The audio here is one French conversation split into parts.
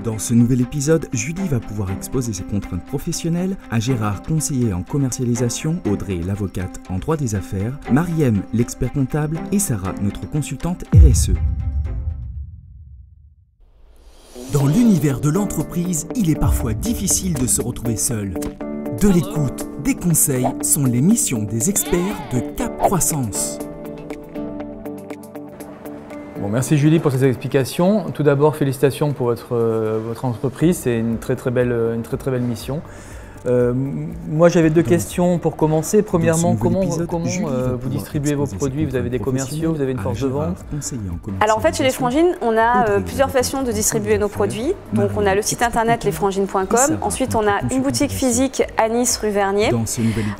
Dans ce nouvel épisode, Julie va pouvoir exposer ses contraintes professionnelles à Gérard, conseiller en commercialisation, Audrey, l'avocate en droit des affaires, Mariem, l'expert comptable et Sarah, notre consultante RSE. Dans l'univers de l'entreprise, il est parfois difficile de se retrouver seul. De l'écoute, des conseils sont les missions des experts de Cap Croissance. Bon, merci Julie pour ces explications. Tout d'abord, félicitations pour votre entreprise, c'est une très belle mission. Moi j'avais deux questions pour commencer. Premièrement, comment vous distribuez vos produits? Vous avez des commerciaux, vous avez une force de vente? Alors en fait chez les Frangines, on a plusieurs façons de distribuer nos produits. Donc on a le site internet lesfrangines.com, ensuite on a une boutique physique à Nice rue Vernier.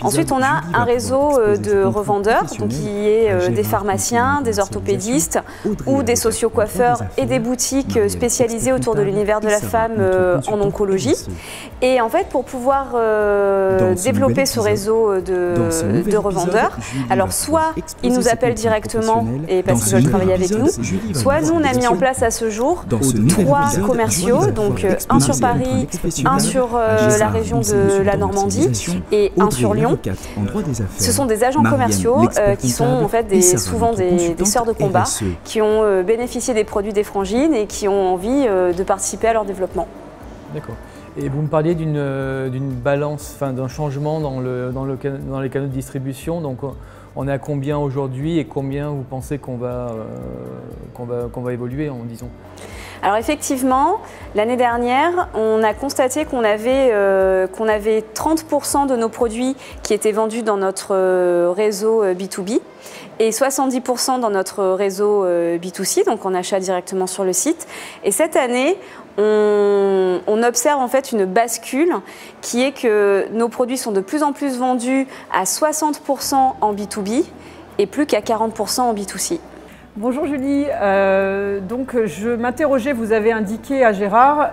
Ensuite on a un réseau de revendeurs donc qui est des pharmaciens, des orthopédistes ou des socio-coiffeurs et des boutiques spécialisées autour de l'univers de la femme en oncologie. Et en fait pour pouvoir développer ce réseau de revendeurs. Alors soit ils nous appellent directement et parce qu'ils veulent travailler avec nous, soit nous on a mis en place à ce jour 3 commerciaux, donc un sur Paris, un sur la région de la Normandie et un sur Lyon. Ce sont des agents commerciaux qui sont en fait souvent des sœurs de combat qui ont bénéficié des produits des Frangines et qui ont envie de participer à leur développement. D'accord. Et vous me parliez d'une balance, d'un changement dans les canaux de distribution. Donc on est à combien aujourd'hui et combien vous pensez qu'on va évoluer, disons? Alors effectivement, l'année dernière, on a constaté qu'on avait 30% de nos produits qui étaient vendus dans notre réseau B2B et 70% dans notre réseau B2C, donc en achat directement sur le site. Et cette année, on observe en fait une bascule qui est que nos produits sont de plus en plus vendus à 60% en B2B et plus qu'à 40% en B2C. Bonjour Julie, donc je m'interrogeais, vous avez indiqué à Gérard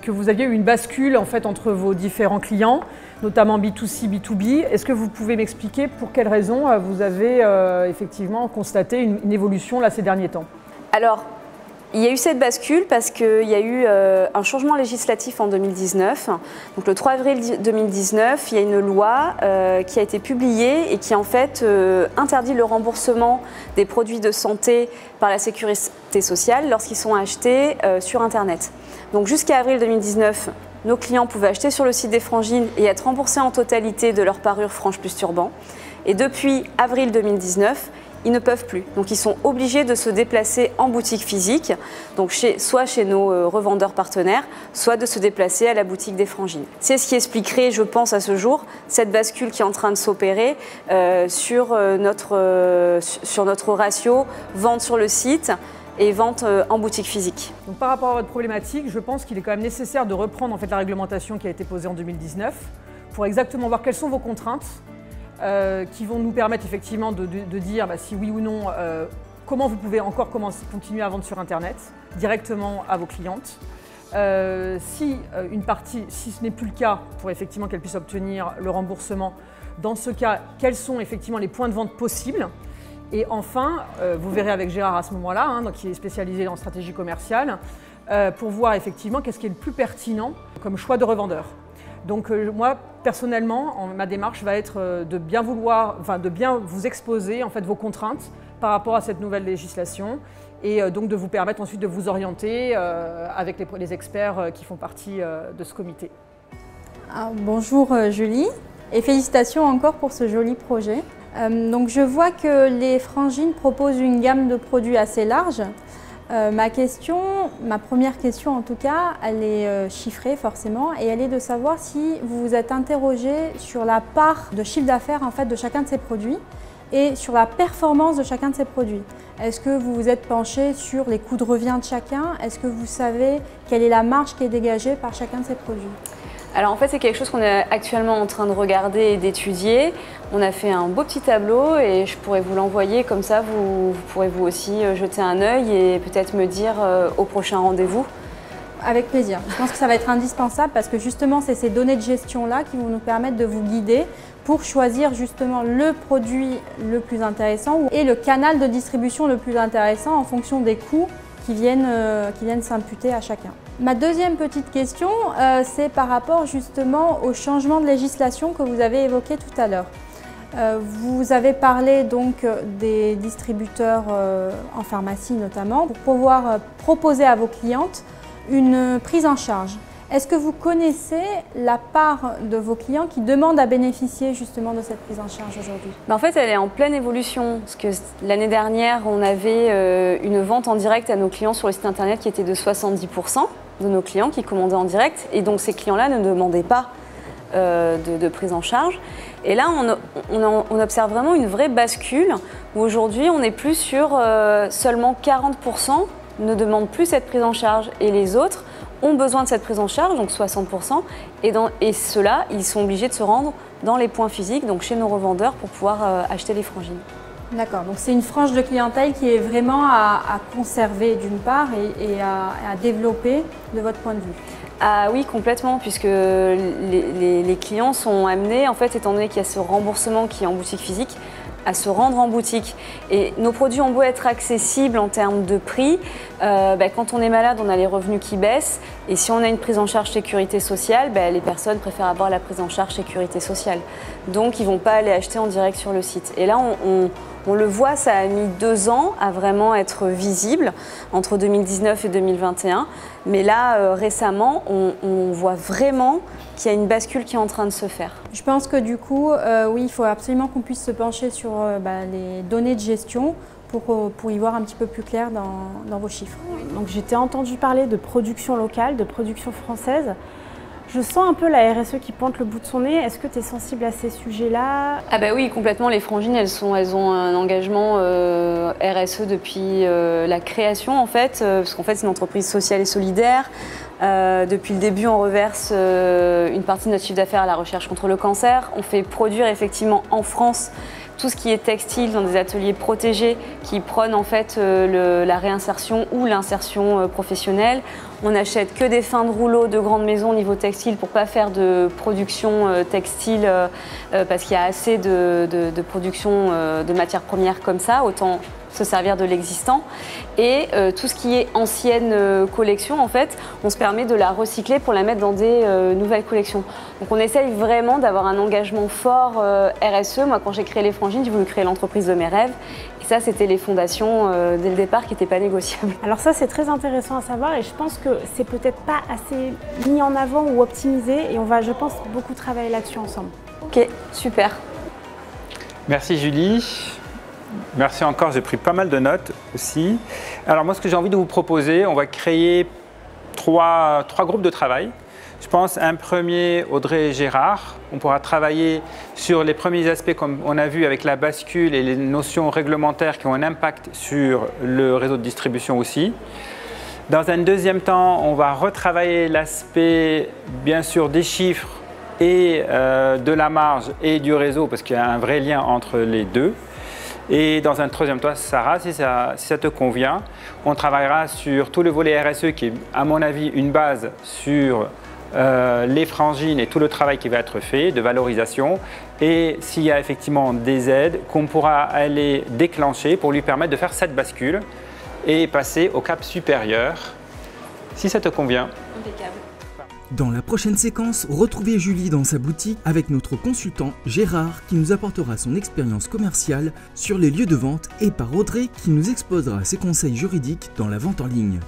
que vous aviez eu une bascule en fait entre vos différents clients, notamment B2C, B2B. Est-ce que vous pouvez m'expliquer pour quelles raisons vous avez effectivement constaté une évolution là ces derniers temps? Alors, il y a eu cette bascule parce qu'il y a eu un changement législatif en 2019. Donc le 3 avril 2019, il y a une loi qui a été publiée et qui en fait interdit le remboursement des produits de santé par la sécurité sociale lorsqu'ils sont achetés sur Internet. Donc jusqu'à avril 2019, nos clients pouvaient acheter sur le site des Frangines et être remboursés en totalité de leur parure franche plus turban. Et depuis avril 2019, ils ne peuvent plus. Donc ils sont obligés de se déplacer en boutique physique, donc soit chez nos revendeurs partenaires, soit de se déplacer à la boutique des Frangines. C'est ce qui expliquerait, je pense à ce jour, cette bascule qui est en train de s'opérer sur notre ratio vente sur le site et vente en boutique physique. Donc par rapport à votre problématique, je pense qu'il est quand même nécessaire de reprendre en fait la réglementation qui a été posée en 2019 pour exactement voir quelles sont vos contraintes qui vont nous permettre effectivement de dire si oui ou non, comment vous pouvez encore continuer à vendre sur Internet directement à vos clientes. Si ce n'est plus le cas, pour effectivement qu'elles puissent obtenir le remboursement, dans ce cas, quels sont effectivement les points de vente possibles? Et enfin, vous verrez avec Gérard à ce moment-là, qui est spécialisé en stratégie commerciale, pour voir effectivement qu'est-ce qui est le plus pertinent comme choix de revendeur. Donc moi, personnellement, ma démarche va être de bien vous exposer en fait vos contraintes par rapport à cette nouvelle législation et donc de vous permettre ensuite de vous orienter avec les experts qui font partie de ce comité. Bonjour Julie et félicitations encore pour ce joli projet. Donc je vois que les Frangines proposent une gamme de produits assez large. Ma première question en tout cas, elle est chiffrée forcément et elle est de savoir si vous vous êtes interrogé sur la part de chiffre d'affaires en fait de chacun de ces produits et sur la performance de chacun de ces produits. Est-ce que vous vous êtes penché sur les coûts de revient de chacun? Est-ce que vous savez quelle est la marge qui est dégagée par chacun de ces produits? Alors en fait c'est quelque chose qu'on est actuellement en train de regarder et d'étudier. On a fait un beau petit tableau et je pourrais vous l'envoyer, comme ça vous pourrez vous aussi jeter un œil et peut-être me dire au prochain rendez-vous. Avec plaisir. Je pense que ça va être indispensable parce que justement c'est ces données de gestion-là qui vont nous permettre de vous guider pour choisir justement le produit le plus intéressant et le canal de distribution le plus intéressant en fonction des coûts qui viennent s'imputer à chacun. Ma deuxième petite question, c'est par rapport justement au changement de législation que vous avez évoqué tout à l'heure. Vous avez parlé donc des distributeurs en pharmacie notamment pour pouvoir proposer à vos clientes une prise en charge. Est-ce que vous connaissez la part de vos clients qui demandent à bénéficier justement de cette prise en charge aujourd'hui? En fait, elle est en pleine évolution. Parce que l'année dernière, on avait une vente en direct à nos clients sur le site internet qui était de 70% de nos clients qui commandaient en direct. Et donc, ces clients-là ne demandaient pas de prise en charge. Et là, on observe vraiment une vraie bascule où aujourd'hui, on est plus sur seulement 40% ne demandent plus cette prise en charge et les autres ont besoin de cette prise en charge, donc 60%, et ceux-là, ils sont obligés de se rendre dans les points physiques, donc chez nos revendeurs, pour pouvoir acheter les frangines. D'accord, donc c'est une frange de clientèle qui est vraiment à conserver d'une part et à développer de votre point de vue. Ah oui, complètement, puisque les clients sont amenés, en fait, étant donné qu'il y a ce remboursement qui est en boutique physique, à se rendre en boutique. Et nos produits ont beau être accessibles en termes de prix, quand on est malade, on a les revenus qui baissent. Et si on a une prise en charge sécurité sociale, les personnes préfèrent avoir la prise en charge sécurité sociale. Donc, ils ne vont pas aller acheter en direct sur le site. Et là, on le voit, ça a mis 2 ans à vraiment être visible, entre 2019 et 2021. Mais là, récemment, on voit vraiment qu'il y a une bascule qui est en train de se faire. Je pense que du coup, oui, il faut absolument qu'on puisse se pencher sur les données de gestion pour y voir un petit peu plus clair dans vos chiffres. Donc j'ai entendu parler de production locale, de production française. Je sens un peu la RSE qui pointe le bout de son nez. Est-ce que tu es sensible à ces sujets-là? Ah bah oui, complètement. Les frangines, elles ont un engagement RSE depuis la création en fait, parce qu'en fait c'est une entreprise sociale et solidaire. Depuis le début, on reverse une partie de notre chiffre d'affaires à la recherche contre le cancer. On fait produire effectivement en France tout ce qui est textile dans des ateliers protégés qui prônent en fait la réinsertion ou l'insertion professionnelle. On n'achète que des fins de rouleau de grandes maisons au niveau textile pour ne pas faire de production textile parce qu'il y a assez de production de matières premières comme ça, autant se servir de l'existant. Et tout ce qui est ancienne collection, en fait, on se permet de la recycler pour la mettre dans des nouvelles collections. Donc on essaye vraiment d'avoir un engagement fort RSE. Moi, quand j'ai créé les frangines, j'ai voulu créer l'entreprise de mes rêves. Et ça, c'était les fondations dès le départ qui n'étaient pas négociables. Alors ça, c'est très intéressant à savoir et je pense que c'est peut-être pas assez mis en avant ou optimisé et on va, je pense, beaucoup travailler là-dessus ensemble. Ok, super. Merci Julie. Merci encore, j'ai pris pas mal de notes aussi. Alors moi, ce que j'ai envie de vous proposer, on va créer trois groupes de travail. Je pense un premier, Audrey et Gérard. On pourra travailler sur les premiers aspects comme on a vu avec la bascule et les notions réglementaires qui ont un impact sur le réseau de distribution aussi. Dans un deuxième temps, on va retravailler l'aspect bien sûr des chiffres et de la marge et du réseau parce qu'il y a un vrai lien entre les deux. Et dans un troisième temps, Sarah, si ça te convient, on travaillera sur tout le volet RSE qui est à mon avis une base sur les frangines et tout le travail qui va être fait de valorisation et s'il y a effectivement des aides qu'on pourra aller déclencher pour lui permettre de faire cette bascule et passer au cap supérieur, si ça te convient. Impeccable. Dans la prochaine séquence, retrouvez Julie dans sa boutique avec notre consultant Gérard qui nous apportera son expérience commerciale sur les lieux de vente et par Audrey qui nous exposera ses conseils juridiques dans la vente en ligne.